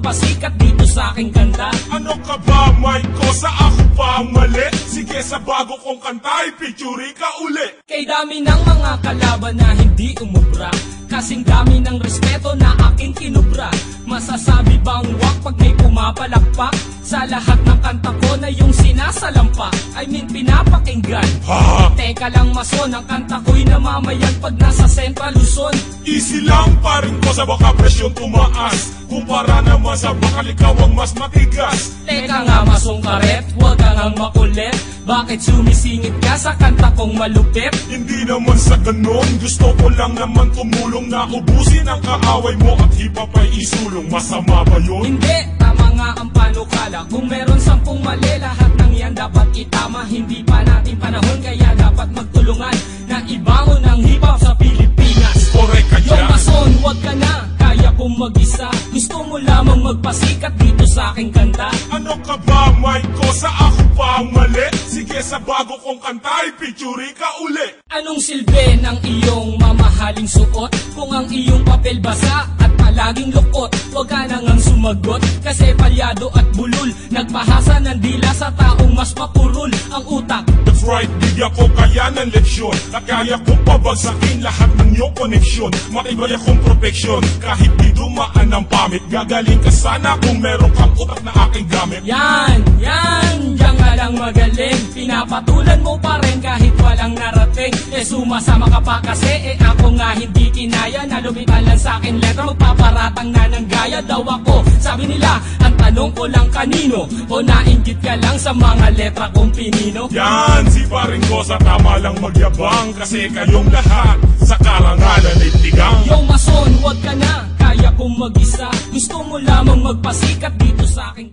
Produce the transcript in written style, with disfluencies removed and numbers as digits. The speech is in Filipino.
magpasikat dito sa aking kanta. Ano ka ba, Mike ko? Sa ako pa ang mali? Sige, sa bago kong kanta, ipitsuri ka uli. Kay dami ng mga kalaban na hindi umubra, kasing dami ng respeto na aking kinubra. Masasabi bang wak pag may pumapalakpak? Sa lahat ng kanta ko na yung sinasalampa, I mean pinapakinggan. Teka lang mason, ang kanta ko'y namamayan pag nasa Central Luzon. Easy lang pa rin ko sa baka presyon tumaas, kumpara naman sa bakal ikaw ang mas matigas. Teka nga masong karet, huwag ka ngang makulit. Bakit sumisingit ka sa kanta kong malupit? Hindi naman sa ganon, gusto ko lang naman tumulong na ubusin ang kaaway mo at hip-hop ay isulong. Masama ba yun? Hindi, tama nga ang panukala. Kung meron 10 mali, lahat ng yan dapat itama. Hindi pa natin panahon kaya dapat magtulungan na ibangon ang hip-hop sa Pilipinas. Correct ka Yung dyan. mason, huwag ka na, kaya kong mag-isa. Gusto mo lamang magpasikat dito sa aking kanta. Ano ka ba, Mike ko? Sa ako pa ang mali? Sige, sa bago kong kanta, ipitsuri ka uli. Anong silbi ng iyong mamahaling suot? Kung ang iyong papel basa at palaging lukot, huwag ka nang sumagot, kasi palyado at bulol. Nagpahasa ng dila sa taong mas mapurol ang utak. That's right, bigyan ko kaya ng leksyon na kaya kong pabagsakin lahat ng iyong koneksyon. Matibay akong proteksyon kahit di dumaan ang pamit. Gagaling ka sana kung meron kang utak na aking gamit. Yan, diyan ka lang magaling. Pinapatulan mo pa rin kahit walang narating. Sumasama ka pa kasi ako nga hindi kinaya na lumitan lang sa akin letra. Magpaparatang na ng gaya daw ako. Sabi nila, ang tanong ko lang kanino, o nainggit ka lang sa mga letra kong pinino? Yan, si paring ko sa tama lang magyabang, kasi kayong lahat sa karangalan ay tigang. Yo mason, huwag ka na, kaya kong mag-isa. Gusto mo lamang magpasikat dito sa aking